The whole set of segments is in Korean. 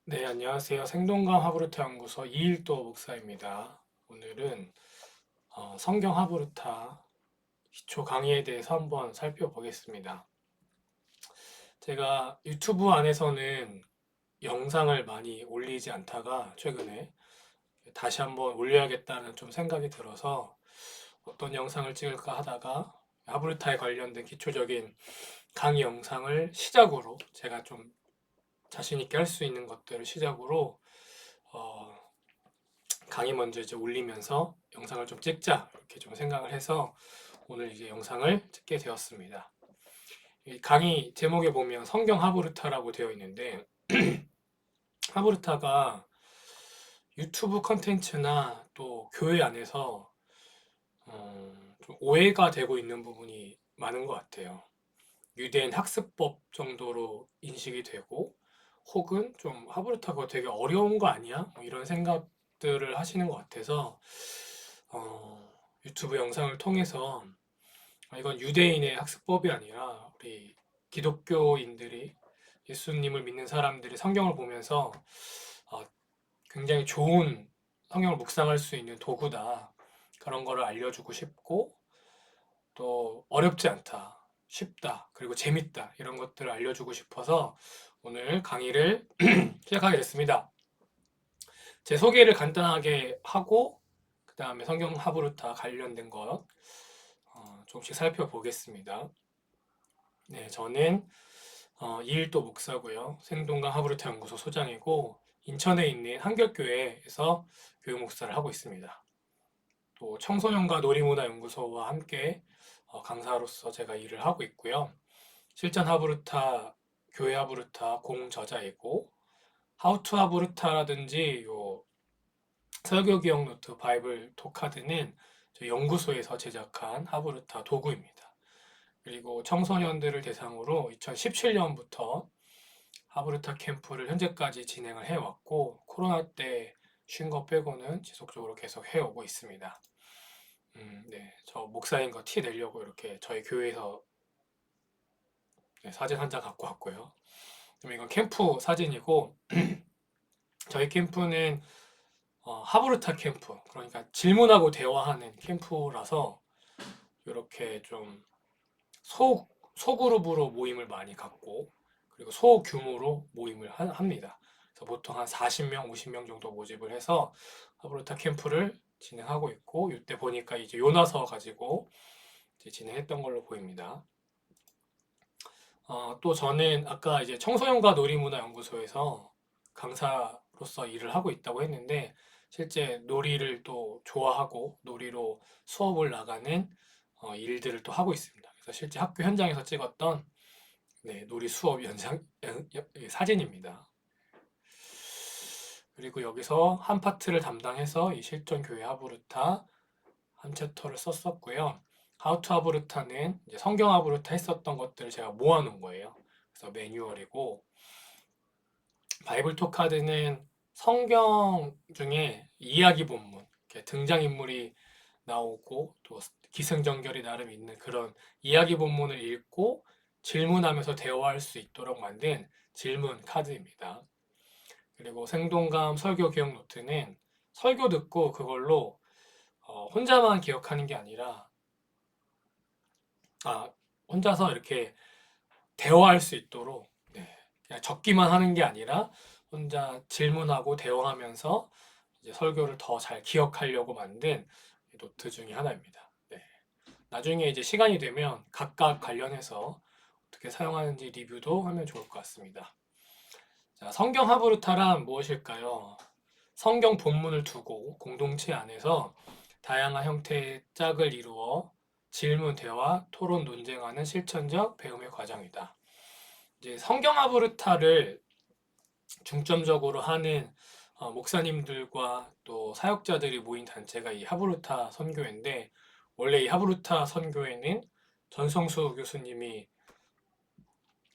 네, 안녕하세요. 생동감 하브루타 연구소 이일도 목사입니다. 오늘은 성경 하브루타 기초 강의에 대해서 한번 살펴보겠습니다. 제가 유튜브 안에서는 영상을 많이 올리지 않다가 최근에 다시 한번 올려야겠다는 좀 생각이 들어서 어떤 영상을 찍을까 하다가 하브루타에 관련된 기초적인 강의 영상을 시작으로 제가 좀 자신 있게 할 수 있는 것들을 시작으로 어, 강의 먼저 이제 올리면서 영상을 좀 찍자 이렇게 좀 생각을 해서 오늘 이제 영상을 찍게 되었습니다. 이 강의 제목에 보면 성경 하브루타라고 되어 있는데 하브루타가 유튜브 컨텐츠나 또 교회 안에서 좀 오해가 되고 있는 부분이 많은 것 같아요. 유대인 학습법 정도로 인식이 되고 혹은 좀 하브루타가 되게 어려운 거 아니야? 뭐 이런 생각들을 하시는 것 같아서 유튜브 영상을 통해서 이건 유대인의 학습법이 아니라 우리 기독교인들이 예수님을 믿는 사람들이 성경을 보면서 어, 굉장히 좋은 성경을 묵상할 수 있는 도구다. 그런 거를 알려주고 싶고 또 어렵지 않다. 쉽다. 그리고 재밌다. 이런 것들을 알려주고 싶어서 오늘 강의를 시작하게 됐습니다. 제 소개를 간단하게 하고 그 다음에 성경 하브루타 관련된 것 조금씩 살펴보겠습니다. 네, 저는 이일도 목사고요. 생동강 하브루타 연구소 소장이고 인천에 있는 한결교회에서 교육 목사를 하고 있습니다. 또 청소년과 놀이문화 연구소와 함께 강사로서 제가 일을 하고 있고요. 실전 하브루타, 교회 하브루타 공저자이고 하우투 하브루타라든지 요 설교 기억 노트, 바이블 토카드는 저희 연구소에서 제작한 하브루타 도구입니다. 그리고 청소년들을 대상으로 2017년부터 하브루타 캠프를 현재까지 진행을 해왔고 코로나 때 쉰 거 빼고는 지속적으로 계속 해오고 있습니다. 네, 저 목사인 거 티 내려고 이렇게 저희 교회에서 네, 사진 한 장 갖고 왔고요. 그럼 이건 캠프 사진이고 저희 캠프는 하브루타 캠프, 그러니까 질문하고 대화하는 캠프라서 이렇게 좀 소그룹으로 모임을 많이 갖고 그리고 소규모로 모임을 합니다. 그래서 보통 한 40명, 50명 정도 모집을 해서 하브루타 캠프를 진행하고 있고 이때 보니까 이제 요나서 가지고 이제 진행했던 걸로 보입니다. 또 저는 아까 이제 청소년과 놀이문화연구소에서 강사로서 일을 하고 있다고 했는데 실제 놀이를 또 좋아하고 놀이로 수업을 나가는 일들을 또 하고 있습니다. 그래서 실제 학교 현장에서 찍었던 네, 놀이 수업 사진입니다. 그리고 여기서 한 파트를 담당해서 이 실전 교회 하브루타 한 챕터를 썼었고요. 하우투 하브루타는 이제 성경 하브루타 했었던 것들을 제가 모아놓은 거예요. 그래서 매뉴얼이고 바이블 토카드는 성경 중에 이야기 본문, 이렇게 등장인물이 나오고 또 기승전결이 나름 있는 그런 이야기 본문을 읽고 질문하면서 대화할 수 있도록 만든 질문 카드입니다. 그리고 생동감 설교 기억 노트는 설교 듣고 그걸로 혼자만 기억하는 게 아니라 혼자서 이렇게 대화할 수 있도록 네, 그냥 적기만 하는 게 아니라 혼자 질문하고 대화하면서 이제 설교를 더 잘 기억하려고 만든 노트 중에 하나입니다. 네. 나중에 이제 시간이 되면 각각 관련해서 어떻게 사용하는지 리뷰도 하면 좋을 것 같습니다. 자, 성경 하브루타란 무엇일까요? 성경 본문을 두고 공동체 안에서 다양한 형태의 짝을 이루어 질문, 대화, 토론, 논쟁하는 실천적 배움의 과정이다. 이제 성경 하브루타를 중점적으로 하는 목사님들과 또 사역자들이 모인 단체가 이 하브루타 선교회인데 원래 이 하브루타 선교회는 전성수 교수님이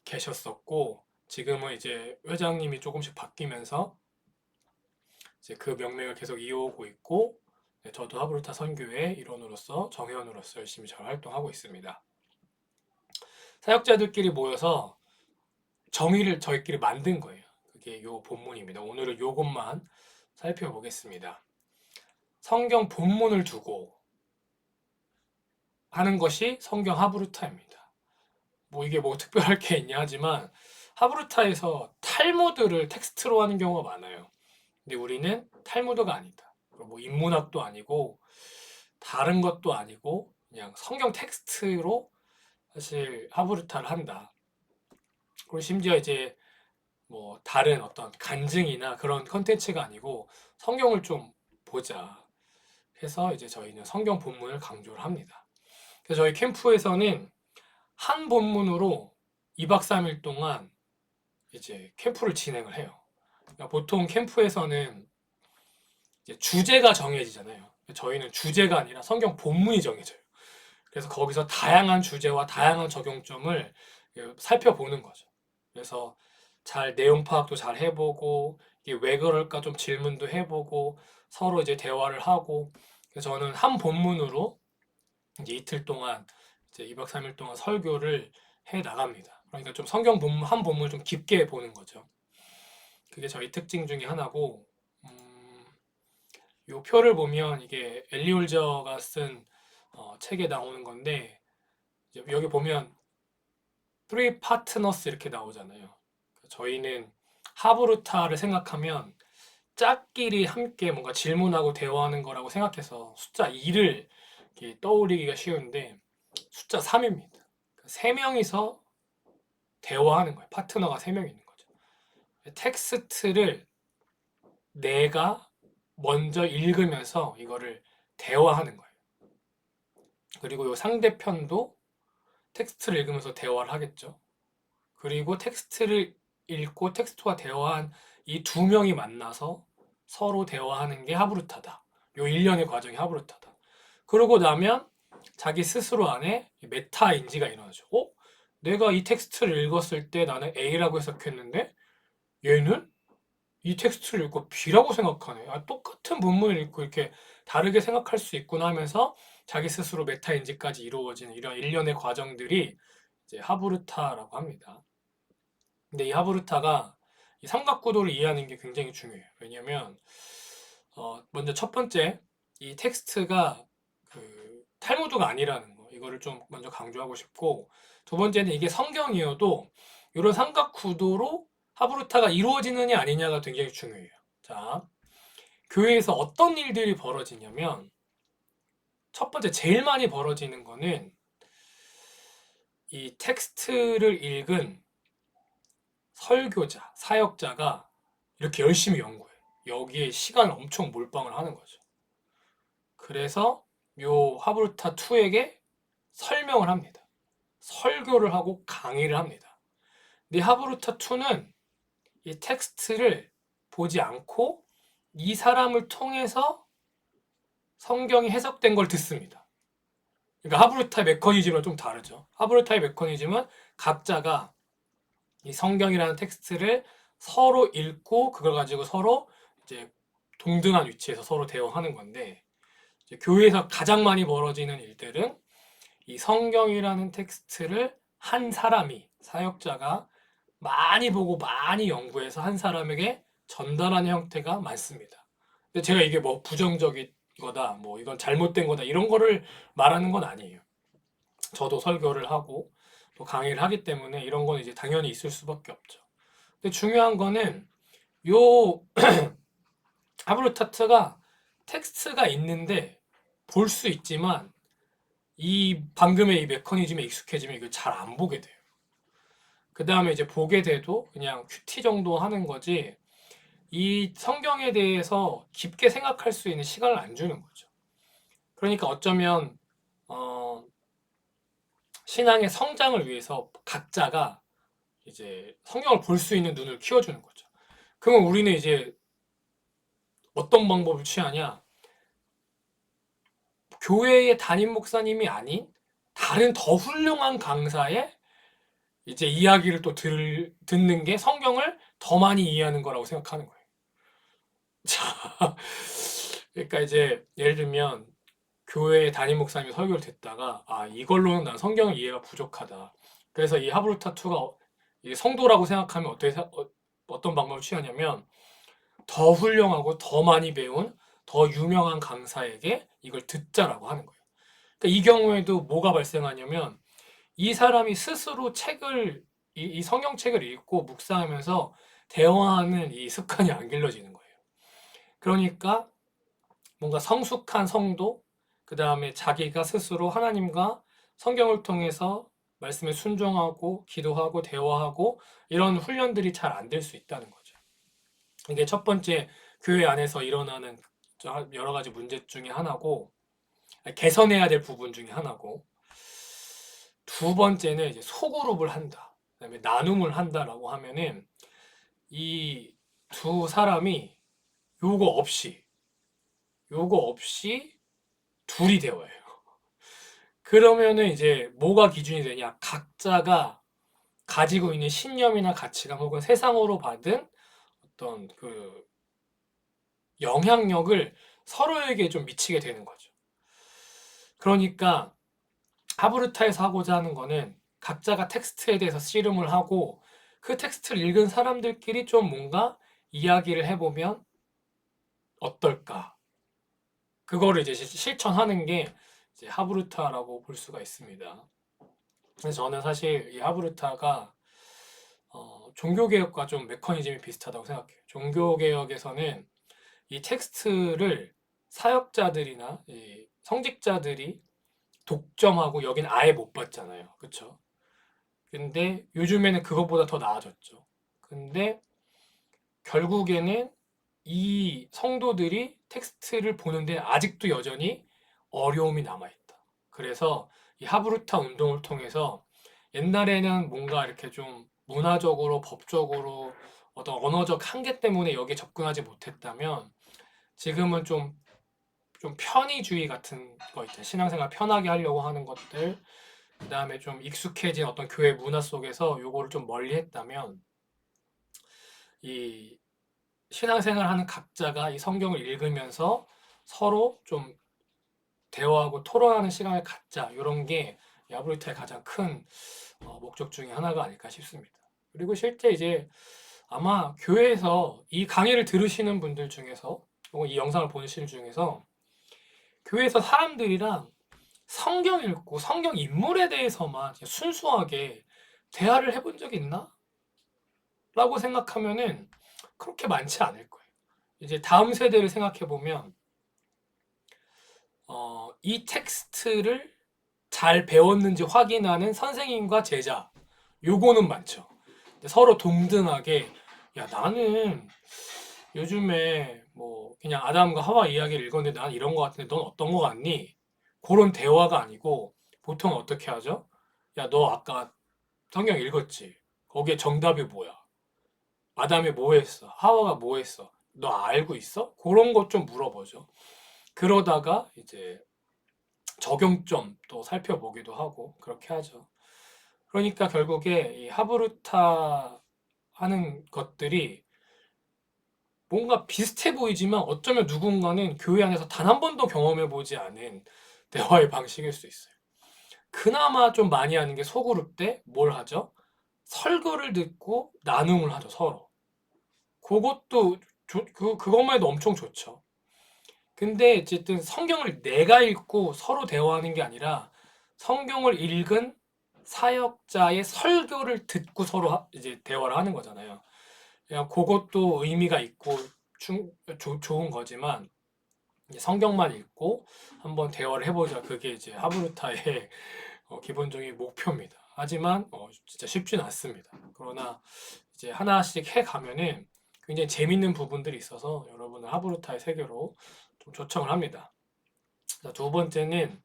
계셨었고 지금은 이제 회장님이 조금씩 바뀌면서 이제 그 명맥을 계속 이어오고 있고 네, 저도 하브루타 선교회 일원으로서 정회원으로서 열심히 잘 활동하고 있습니다. 사역자들끼리 모여서 정의를 저희끼리 만든 거예요. 게 요 본문입니다. 오늘은 요것만 살펴보겠습니다. 성경 본문을 두고 하는 것이 성경 하브루타입니다. 뭐 이게 뭐 특별할 게 있냐 하지만 하브루타에서 탈무드를 텍스트로 하는 경우가 많아요. 근데 우리는 탈무드가 아니다. 뭐 인문학도 아니고 다른 것도 아니고 그냥 성경 텍스트로 사실 하브루타를 한다. 그리고 심지어 이제 뭐 다른 어떤 간증이나 그런 컨텐츠가 아니고 성경을 좀 보자 해서 이제 저희는 성경 본문을 강조를 합니다. 그래서 저희 캠프에서는 한 본문으로 2박 3일 동안 이제 캠프를 진행을 해요. 그러니까 보통 캠프에서는 이제 주제가 정해지잖아요. 저희는 주제가 아니라 성경 본문이 정해져요. 그래서 거기서 다양한 주제와 다양한 적용점을 살펴보는 거죠. 그래서 잘 내용 파악도 잘 해보고 이게 왜 그럴까 좀 질문도 해보고 서로 이제 대화를 하고 그래서 저는 한 본문으로 이제 이틀 동안 이제 2박 3일 동안 설교를 해 나갑니다. 그러니까 좀 성경 본문 한 본문을 좀 깊게 보는 거죠. 그게 저희 특징 중에 하나고 요 표를 보면 이게 엘리 홀저가 쓴 책에 나오는 건데 여기 보면 three partners 이렇게 나오잖아요. 저희는 하브루타를 생각하면 짝끼리 함께 뭔가 질문하고 대화하는 거라고 생각해서 숫자 2를 떠올리기가 쉬운데 숫자 3입니다. 3명이서 대화하는 거예요. 파트너가 3명 있는 거죠. 텍스트를 내가 먼저 읽으면서 이거를 대화하는 거예요. 그리고 이 상대편도 텍스트를 읽으면서 대화를 하겠죠. 그리고 텍스트를 읽고 텍스트와 대화한 이 두 명이 만나서 서로 대화하는 게 하브루타다. 요 일련의 과정이 하브루타다. 그러고 나면 자기 스스로 안에 메타 인지가 일어나죠. 내가 이 텍스트를 읽었을 때 나는 A라고 해석했는데 얘는 이 텍스트를 읽고 B라고 생각하네. 똑같은 본문을 읽고 이렇게 다르게 생각할 수 있구나 하면서 자기 스스로 메타 인지까지 이루어지는 이런 일련의 과정들이 이제 하브루타라고 합니다. 근데 이 하브루타가 이 삼각구도를 이해하는 게 굉장히 중요해요. 왜냐면 먼저 첫 번째 이 텍스트가 그 탈무드가 아니라는 거 이거를 좀 먼저 강조하고 싶고 두 번째는 이게 성경이어도 이런 삼각구도로 하브루타가 이루어지느냐 아니냐가 굉장히 중요해요. 자, 교회에서 어떤 일들이 벌어지냐면 첫 번째 제일 많이 벌어지는 거는 이 텍스트를 읽은 설교자, 사역자가 이렇게 열심히 연구해요. 여기에 시간을 엄청 몰빵을 하는 거죠. 그래서 요 하브루타 2에게 설명을 합니다. 설교를 하고 강의를 합니다. 근데 하브루타 2는 이 텍스트를 보지 않고 이 사람을 통해서 성경이 해석된 걸 듣습니다. 그러니까 하브루타의 메커니즘은 좀 다르죠. 하브루타의 메커니즘은 각자가 이 성경이라는 텍스트를 서로 읽고 그걸 가지고 서로 이제 동등한 위치에서 서로 대화하는 건데 이제 교회에서 가장 많이 벌어지는 일들은 이 성경이라는 텍스트를 한 사람이 사역자가 많이 보고 많이 연구해서 한 사람에게 전달하는 형태가 많습니다. 근데 제가 이게 뭐 부정적인 거다, 뭐 이건 잘못된 거다 이런 거를 말하는 건 아니에요. 저도 설교를 하고 또 강의를 하기 때문에 이런 건 이제 당연히 있을 수밖에 없죠. 근데 중요한 거는 요 하브루타트가 텍스트가 있는데 볼 수 있지만 이 방금의 이 메커니즘에 익숙해지면 이걸 잘 안 보게 돼요. 그 다음에 이제 보게 돼도 그냥 큐티 정도 하는 거지 이 성경에 대해서 깊게 생각할 수 있는 시간을 안 주는 거죠. 그러니까 어쩌면 신앙의 성장을 위해서 각자가 이제 성경을 볼 수 있는 눈을 키워주는 거죠. 그러면 우리는 이제 어떤 방법을 취하냐? 교회의 담임 목사님이 아닌 다른 더 훌륭한 강사의 이제 이야기를 또 듣는 게 성경을 더 많이 이해하는 거라고 생각하는 거예요. 자, 그러니까 이제 예를 들면 교회 담임 목사님이 설교를 듣다가 이걸로는 난 성경 이해가 부족하다. 그래서 이 하브루타 2가 성도라고 생각하면 어떤 방법을 취하냐면 더 훌륭하고 더 많이 배운 더 유명한 강사에게 이걸 듣자라고 하는 거예요. 그러니까 이 경우에도 뭐가 발생하냐면 이 사람이 스스로 이 성경책을 읽고 묵상하면서 대화하는 이 습관이 안 길러지는 거예요. 그러니까 뭔가 성숙한 성도, 그 다음에 자기가 스스로 하나님과 성경을 통해서 말씀에 순종하고 기도하고 대화하고 이런 훈련들이 잘 안 될 수 있다는 거죠. 이게 첫 번째 교회 안에서 일어나는 여러 가지 문제 중에 하나고, 개선해야 될 부분 중에 하나고, 두 번째는 이제 소그룹을 한다, 그다음에 나눔을 한다라고 하면은 이 두 사람이 요거 없이 둘이 대화해요. 그러면은 이제 뭐가 기준이 되냐? 각자가 가지고 있는 신념이나 가치관 혹은 세상으로 받은 어떤 그 영향력을 서로에게 좀 미치게 되는 거죠. 그러니까 하브르타에서 하고자 하는 거는 각자가 텍스트에 대해서 씨름을 하고 그 텍스트를 읽은 사람들끼리 좀 뭔가 이야기를 해보면 어떨까? 그거를 이제 실천하는 게 이제 하브르타라고 볼 수가 있습니다. 그래서 저는 사실 이 하브르타가 종교개혁과 좀 메커니즘이 비슷하다고 생각해요. 종교개혁에서는 이 텍스트를 사역자들이나 이 성직자들이 독점하고 여긴 아예 못 봤잖아요. 그쵸? 근데 요즘에는 그것보다 더 나아졌죠. 근데 결국에는 이 성도들이 텍스트를 보는데 아직도 여전히 어려움이 남아있다. 그래서 이 하브루타 운동을 통해서 옛날에는 뭔가 이렇게 좀 문화적으로, 법적으로 어떤 언어적 한계 때문에 여기에 접근하지 못했다면 지금은 좀 편의주의 같은 거 있잖아요. 신앙생활 편하게 하려고 하는 것들, 그 다음에 좀 익숙해진 어떤 교회 문화 속에서 요거를 좀 멀리 했다면 이 신앙생활 하는 각자가 이 성경을 읽으면서 서로 좀 대화하고 토론하는 시간을 갖자, 이런 게 야브르타의 가장 큰 목적 중에 하나가 아닐까 싶습니다. 그리고 실제 이제 아마 교회에서 이 강의를 들으시는 분들 중에서 혹은 이 영상을 보시는 중에서 교회에서 사람들이랑 성경 읽고 성경 인물에 대해서만 순수하게 대화를 해본 적이 있나? 라고 생각하면은 그렇게 많지 않을 거예요. 이제 다음 세대를 생각해 보면 이 텍스트를 잘 배웠는지 확인하는 선생님과 제자, 요거는 많죠. 서로 동등하게, 야, 나는 요즘에 뭐 그냥 아담과 하와 이야기를 읽었는데 난 이런 거 같은데 넌 어떤 거 같니? 그런 대화가 아니고 보통 어떻게 하죠? 야, 너 아까 성경 읽었지? 거기에 정답이 뭐야? 아담이 뭐 했어? 하와가 뭐 했어? 너 알고 있어? 그런 것 좀 물어보죠. 그러다가 이제 적용점 또 살펴보기도 하고 그렇게 하죠. 그러니까 결국에 이 하브루타 하는 것들이 뭔가 비슷해 보이지만 어쩌면 누군가는 교회 안에서 단 한 번도 경험해 보지 않은 대화의 방식일 수 있어요. 그나마 좀 많이 하는 게 소그룹 때 뭘 하죠? 설교를 듣고 나눔을 하죠, 서로. 그것도 그것만 해도 엄청 좋죠. 근데 어쨌든 성경을 내가 읽고 서로 대화하는 게 아니라 성경을 읽은 사역자의 설교를 듣고 서로 이제 대화를 하는 거잖아요. 그냥 그것도 의미가 있고 좋은 거지만 이제 성경만 읽고 한번 대화를 해보자. 그게 이제 하브루타의 기본적인 목표입니다. 하지만 진짜 쉽지는 않습니다. 그러나 이제 하나씩 해 가면은 굉장히 재밌는 부분들이 있어서 여러분은 하브루타의 세계로 좀 초청을 합니다. 자, 두 번째는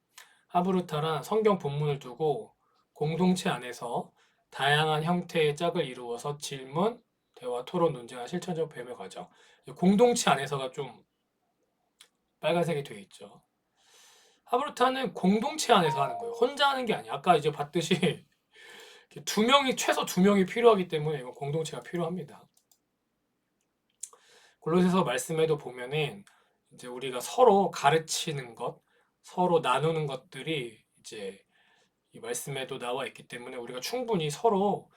하브루타란 성경 본문을 두고 공동체 안에서 다양한 형태의 짝을 이루어서 질문, 대화, 토론, 논쟁과 실천적 배움의 과정. 공동체 안에서가 좀 빨간색이 되어 있죠. 하브루타는 공동체 안에서 하는 거예요. 혼자 하는 게 아니야. 아까 이제 봤듯이 두 명이 최소 두 명이 필요하기 때문에 이건 공동체가 필요합니다. 골로새서 말씀에도 보면은 이제 우리가 서로 가르치는 것, 서로 나누는 것들이 이제 이 말씀에도 나와 있기 때문에 우리가 충분히 서로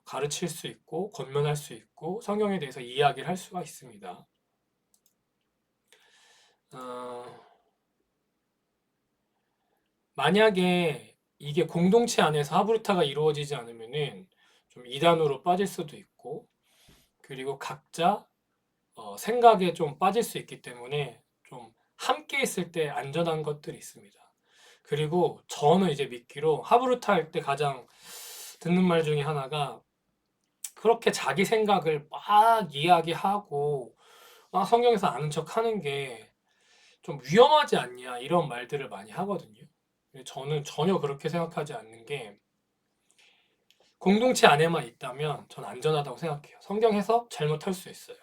가르칠 수 있고 권면할 수 있고 성경에 대해서 이야기를 할 수가 있습니다. 만약에 이게 공동체 안에서 하브루타가 이루어지지 않으면은 좀 이단으로 빠질 수도 있고, 그리고 각자 생각에 좀 빠질 수 있기 때문에 좀 함께 있을 때 안전한 것들이 있습니다. 그리고 저는 이제 믿기로 하브루타 할 때 가장 듣는 말 중에 하나가, 그렇게 자기 생각을 막 이야기하고 막 성경에서 아는 척 하는 게 좀 위험하지 않냐, 이런 말들을 많이 하거든요. 근데 저는 전혀 그렇게 생각하지 않는 게, 공동체 안에만 있다면 전 안전하다고 생각해요. 성경 해석 잘못할 수 있어요.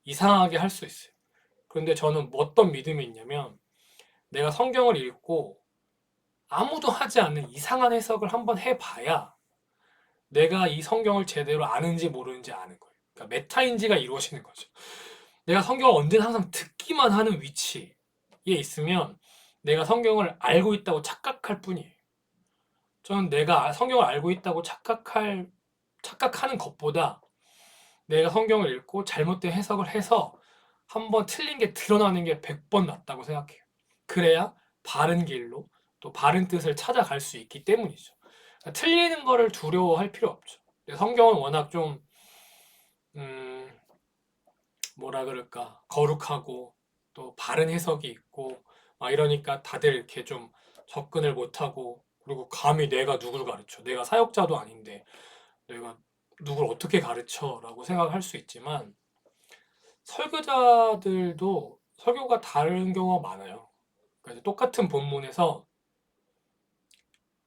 이상하게 할 수 있어요. 그런데 저는 어떤 믿음이 있냐면, 내가 성경을 읽고 아무도 하지 않는 이상한 해석을 한번 해봐야 내가 이 성경을 제대로 아는지 모르는지 아는 거예요. 그러니까 메타인지가 이루어지는 거죠. 내가 성경을 언제나 항상 듣기만 하는 위치에 있으면 내가 성경을 알고 있다고 착각할 뿐이에요. 저는 내가 성경을 알고 있다고 착각하는 것보다 내가 성경을 읽고 잘못된 해석을 해서 한번 틀린 게 드러나는 게 100번 낫다고 생각해요. 그래야 바른 길로 또 바른 뜻을 찾아갈 수 있기 때문이죠. 그러니까 틀리는 거를 두려워할 필요 없죠. 성경은 워낙 좀 뭐라 그럴까, 거룩하고 또 바른 해석이 있고 막 이러니까 다들 이렇게 좀 접근을 못하고, 그리고 감히 내가 누굴 가르쳐, 내가 사역자도 아닌데 내가 누굴 어떻게 가르쳐라고 생각할 수 있지만, 설교자들도 설교가 다른 경우가 많아요. 그러니까 똑같은 본문에서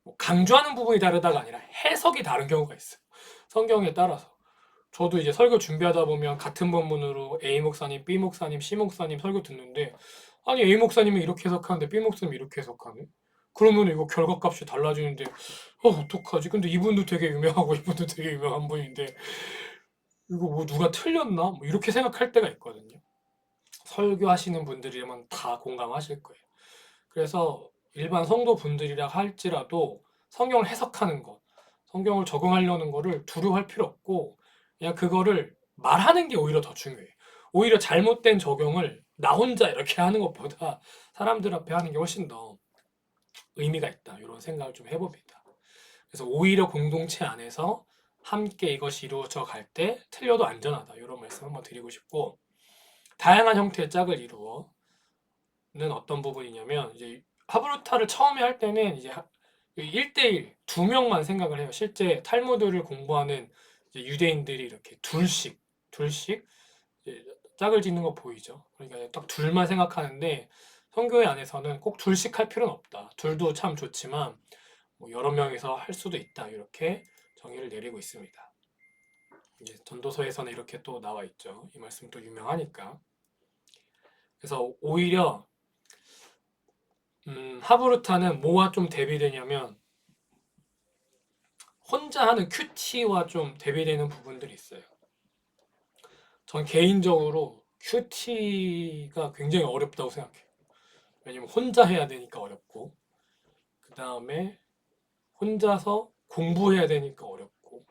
뭐 강조하는 부분이 다르다가 아니라 해석이 다른 경우가 있어요. 성경에 따라서. 저도 이제 설교 준비하다 보면 같은 본문으로 A 목사님, B 목사님, C 목사님 설교 듣는데, 아니 A 목사님은 이렇게 해석하는데 B 목사님은 이렇게 해석하네? 그러면 이거 결과값이 달라지는데 어떡하지? 근데 이분도 되게 유명하고 이분도 되게 유명한 분인데 이거 뭐 누가 틀렸나? 뭐 이렇게 생각할 때가 있거든요. 설교하시는 분들이면 다 공감하실 거예요. 그래서 일반 성도분들이라 할지라도 성경을 해석하는 것, 성경을 적응하려는 거를 두려워할 필요 없고, 그냥 그거를 말하는 게 오히려 더 중요해요. 오히려 잘못된 적용을 나 혼자 이렇게 하는 것보다 사람들 앞에 하는 게 훨씬 더 의미가 있다, 이런 생각을 좀 해봅니다. 그래서 오히려 공동체 안에서 함께 이것이 이루어져 갈 때 틀려도 안전하다, 이런 말씀 한번 드리고 싶고, 다양한 형태의 짝을 이루어는 어떤 부분이냐면, 이제 하브루타를 처음에 할 때는 이제 1대1 두 명만 생각을 해요. 실제 탈무드를 공부하는 이제 유대인들이 이렇게 둘씩 이제 짝을 짓는 거 보이죠. 그러니까 딱 둘만 생각하는데, 성교회 안에서는 꼭 둘씩 할 필요는 없다. 둘도 참 좋지만 뭐 여러 명이서 할 수도 있다, 이렇게 정의를 내리고 있습니다. 이제 전도서에서는 이렇게 또 나와 있죠. 이 말씀 또 유명하니까. 그래서 오히려 하브루타는 뭐와 좀 대비되냐면, 혼자 하는 큐티와 좀 대비되는 부분들이 있어요. 전 개인적으로 큐티가 굉장히 어렵다고 생각해요. 왜냐면 혼자 해야 되니까 어렵고, 그 다음에 혼자서 공부해야 되니까 어렵고,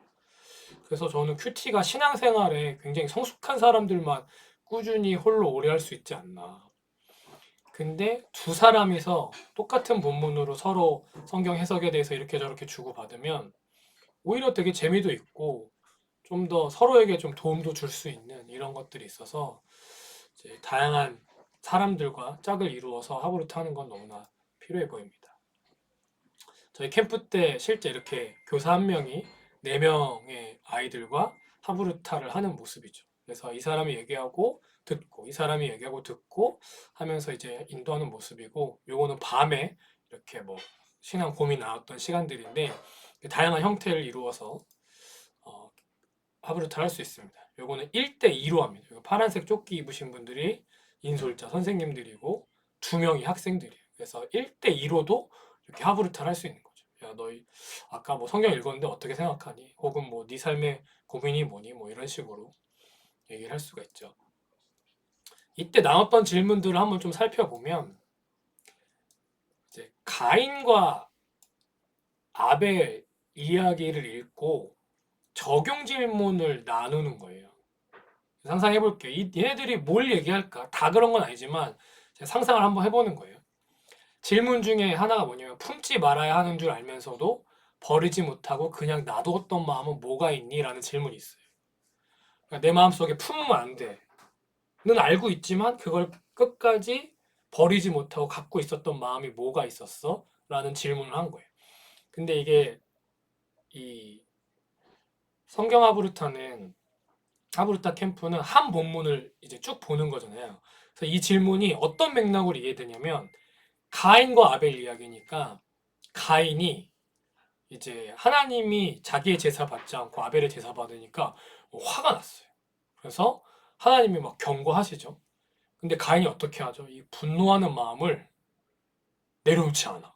그래서 저는 큐티가 신앙생활에 굉장히 성숙한 사람들만 꾸준히 홀로 오래 할 수 있지 않나. 근데 두 사람이서 똑같은 본문으로 서로 성경 해석에 대해서 이렇게 저렇게 주고받으면 오히려 되게 재미도 있고 좀 더 서로에게 좀 도움도 줄 수 있는 이런 것들이 있어서, 이제 다양한 사람들과 짝을 이루어서 하브루트 하는 건 너무나 필요해 보입니다. 저희 캠프 때 실제 이렇게 교사 한 명이 4명의 아이들과 하브루타를 하는 모습이죠. 그래서 이 사람이 얘기하고 듣고 이 사람이 얘기하고 듣고 하면서 이제 인도하는 모습이고, 요거는 밤에 이렇게 뭐 신앙 고민 나눴던 시간들인데, 다양한 형태를 이루어서 하브루타를 할 수 있습니다. 요거는 1대2로 합니다. 파란색 조끼 입으신 분들이 인솔자 선생님들이고 2명이 학생들이에요. 그래서 1대2로도 이렇게 하브루타를 할 수 있는 거죠. 야, 너희 아까 뭐 성경 읽었는데 어떻게 생각하니? 혹은 뭐 네 삶의 고민이 뭐니? 뭐 이런 식으로 얘기를 할 수가 있죠. 이때 나왔던 질문들을 한번 좀 살펴보면, 이제 가인과 아벨 이야기를 읽고 적용 질문을 나누는 거예요. 상상해 볼게요. 얘네들이 뭘 얘기할까? 다 그런 건 아니지만 제가 상상을 한번 해보는 거예요. 질문 중에 하나가 뭐냐면 품지 말아야 하는 줄 알면서도 버리지 못하고 그냥 놔두었던 마음은 뭐가 있니? 라는 질문이 있어요. 그러니까 내 마음속에 품으면 안 돼. 는 알고 있지만 그걸 끝까지 버리지 못하고 갖고 있었던 마음이 뭐가 있었어? 라는 질문을 한 거예요. 근데 이게 이 성경 하브루타 캠프는 한 본문을 이제 쭉 보는 거잖아요. 그래서 이 질문이 어떤 맥락으로 이해되냐면 가인과 아벨 이야기니까 가인이 이제 하나님이 자기의 제사 받지 않고 아벨의 제사 받으니까 화가 났어요. 그래서 하나님이 막 경고하시죠. 근데 가인이 어떻게 하죠? 이 분노하는 마음을 내려놓지 않아.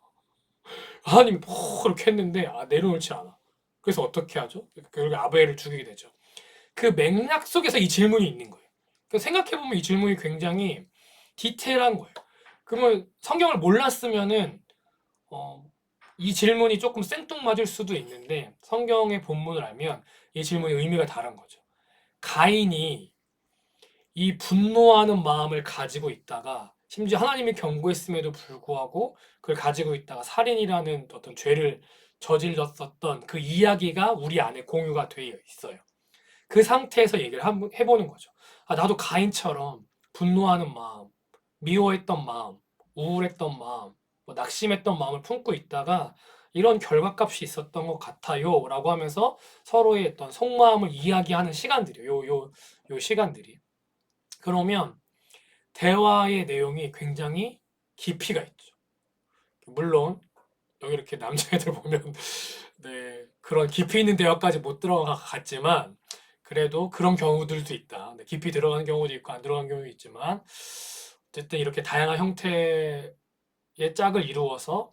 하나님이 그렇게 했는데 내려놓지 않아. 그래서 어떻게 하죠? 결국에 아벨을 죽이게 되죠. 그 맥락 속에서 이 질문이 있는 거예요. 생각해보면 이 질문이 굉장히 디테일한 거예요. 그러면 성경을 몰랐으면은 이 질문이 조금 생뚱맞을 수도 있는데 성경의 본문을 알면 이 질문의 의미가 다른 거죠. 가인이 이 분노하는 마음을 가지고 있다가 심지어 하나님이 경고했음에도 불구하고 그걸 가지고 있다가 살인이라는 어떤 죄를 저질렀었던 그 이야기가 우리 안에 공유가 되어 있어요. 그 상태에서 얘기를 해보는 거죠. 나도 가인처럼 분노하는 마음, 미워했던 마음, 우울했던 마음, 낙심했던 마음을 품고 있다가 이런 결과값이 있었던 것 같아요 라고 하면서 서로의 어떤 속마음을 이야기하는 시간들이에요. 요 시간들이. 그러면 대화의 내용이 굉장히 깊이가 있죠. 물론 여기 이렇게 남자애들 보면 네, 그런 깊이 있는 대화까지 못 들어갔지만 그래도 그런 경우들도 있다. 네, 깊이 들어가는 경우도 있고 안 들어가는 경우도 있지만 어쨌든 이렇게 다양한 형태의 짝을 이루어서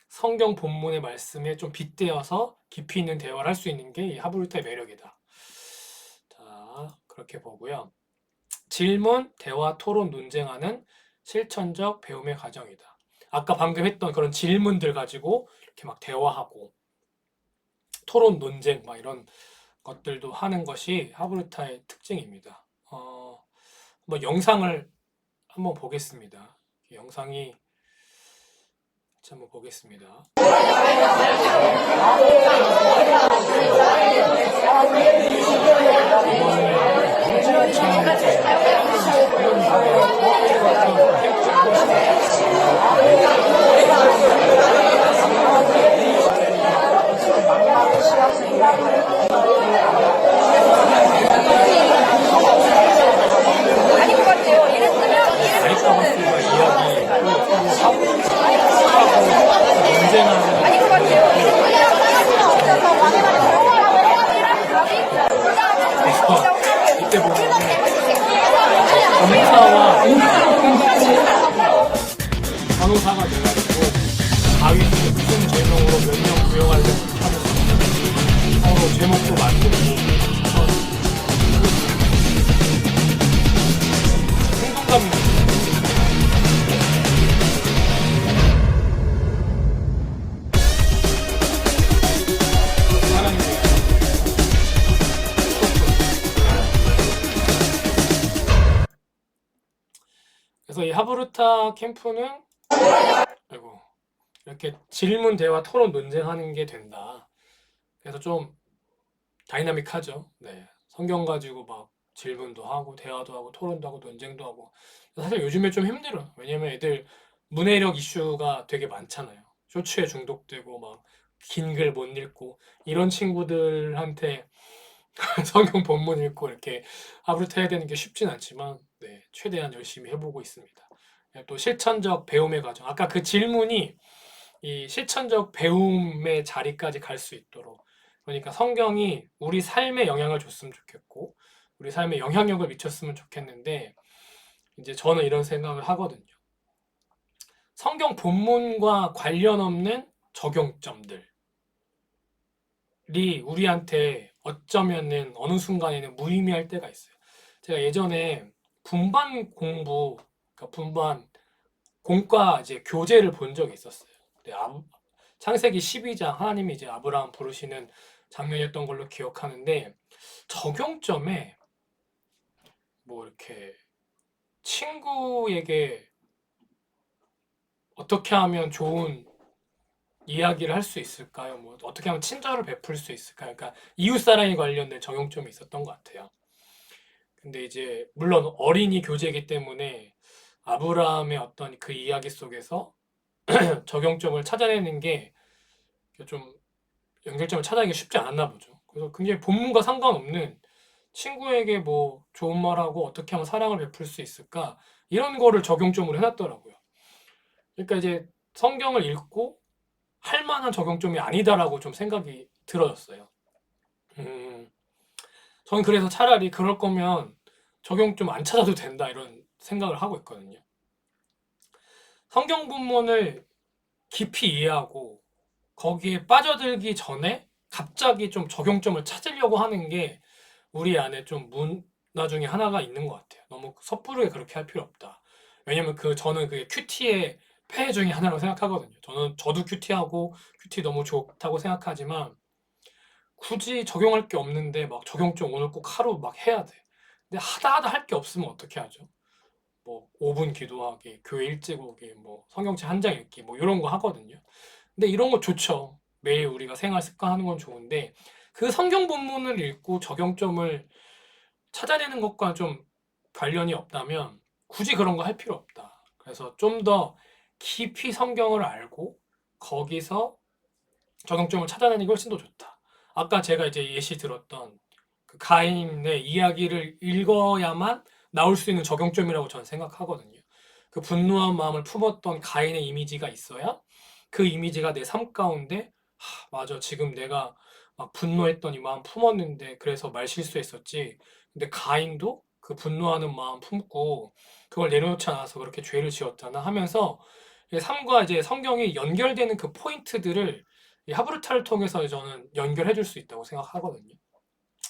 성경 본문의 말씀에 좀 빗대어서 깊이 있는 대화를 할 수 있는 게 이 하브루타의 매력이다. 자, 그렇게 보고요. 질문, 대화, 토론, 논쟁하는 실천적 배움의 과정이다. 아까 방금 했던 그런 질문들 가지고 이렇게 막 대화하고 토론, 논쟁 막 이런 것들도 하는 것이 하브루타의 특징입니다. 뭐 영상을 한번 보겠습니다. 영상이 한번 보겠습니다. 이때 보면 검사와 간호사가 돼가지고 다윗이 무슨 죄명으로 몇 명 구형하려고 하면서 서로 제목도 만들고 행동감 있는 그래서 이 하브루타 캠프는 이렇게 질문, 대화, 토론, 논쟁하는 게 된다. 그래서 좀 다이나믹하죠. 네. 성경 가지고 막 질문도 하고 대화도 하고 토론도 하고 논쟁도 하고 사실 요즘에 좀 힘들어. 왜냐면 애들 문해력 이슈가 되게 많잖아요. 쇼츠에 중독되고 막 긴 글 못 읽고 이런 친구들한테 성경 본문 읽고 이렇게 하브루타 해야 되는 게 쉽진 않지만 네, 최대한 열심히 해보고 있습니다. 또 실천적 배움의 과정. 아까 그 질문이 이 실천적 배움의 자리까지 갈 수 있도록 그러니까 성경이 우리 삶에 영향을 줬으면 좋겠고 우리 삶에 영향력을 미쳤으면 좋겠는데 이제 저는 이런 생각을 하거든요. 성경 본문과 관련 없는 적용점들이 우리한테 어쩌면은 어느 순간에는 무의미할 때가 있어요. 제가 예전에 분반 공부, 그러니까 분반 공과 이제 교재를 본 적이 있었어요. 창세기 12장 하나님이 이제 아브라함 부르시는 장면이었던 걸로 기억하는데 적용점에 뭐 이렇게 친구에게 어떻게 하면 좋은 이야기를 할 수 있을까요? 뭐 어떻게 하면 친절을 베풀 수 있을까요? 그러니까 이웃사랑에 관련된 적용점이 있었던 것 같아요. 근데 이제 물론 어린이 교재이기 때문에 아브라함의 어떤 그 이야기 속에서 적용점을 찾아내는 게 좀 연결점을 찾아내기 쉽지 않았나 보죠. 그래서 굉장히 본문과 상관없는 친구에게 뭐 좋은 말하고 어떻게 하면 사랑을 베풀 수 있을까 이런 거를 적용점으로 해놨더라고요. 그러니까 이제 성경을 읽고 할 만한 적용점이 아니다라고 좀 생각이 들어졌어요. 음, 저는 그래서 차라리 그럴 거면 적용점 안 찾아도 된다 이런 생각을 하고 있거든요. 성경 본문을 깊이 이해하고 거기에 빠져들기 전에 갑자기 좀 적용점을 찾으려고 하는 게 우리 안에 좀 문화 중에 하나가 있는 것 같아요. 너무 섣부르게 그렇게 할 필요 없다. 왜냐면 저는 그게 큐티의 폐해 중에 하나라고 생각하거든요. 저도 큐티하고 큐티 너무 좋다고 생각하지만 굳이 적용할 게 없는데 막 적용점 오늘 꼭 하루 막 해야 돼. 근데 하다 할 게 없으면 어떻게 하죠? 뭐 5분 기도하기, 교회 일찍 오기, 뭐 성경책 한 장 읽기, 뭐 이런 거 하거든요. 근데 이런 거 좋죠. 매일 우리가 생활 습관하는 건 좋은데 그 성경 본문을 읽고 적용점을 찾아내는 것과 좀 관련이 없다면 굳이 그런 거 할 필요 없다. 그래서 좀 더 깊이 성경을 알고 거기서 적용점을 찾아내는 게 훨씬 더 좋다. 아까 제가 이제 예시 들었던 그 가인의 이야기를 읽어야만 나올 수 있는 적용점이라고 저는 생각하거든요. 그 분노한 마음을 품었던 가인의 이미지가 있어야 그 이미지가 내 삶 가운데 맞아 지금 내가 막 분노했던 이 마음 품었는데 그래서 말 실수했었지. 근데 가인도 그 분노하는 마음 품고 그걸 내려놓지 않아서 그렇게 죄를 지었잖아 하면서 삶과 이제 성경이 연결되는 그 포인트들을 이 하브르타를 통해서 저는 연결해 줄 수 있다고 생각하거든요.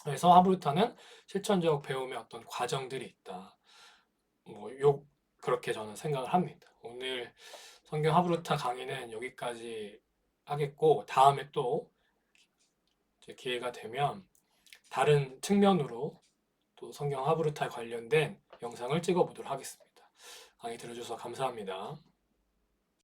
그래서 하브르타는 실천적 배움의 어떤 과정들이 있다. 그렇게 저는 생각을 합니다. 오늘 성경 하브르타 강의는 여기까지 하겠고 다음에 또 이제 기회가 되면 다른 측면으로 또 성경 하브르타에 관련된 영상을 찍어 보도록 하겠습니다. 강의 들어주셔서 감사합니다.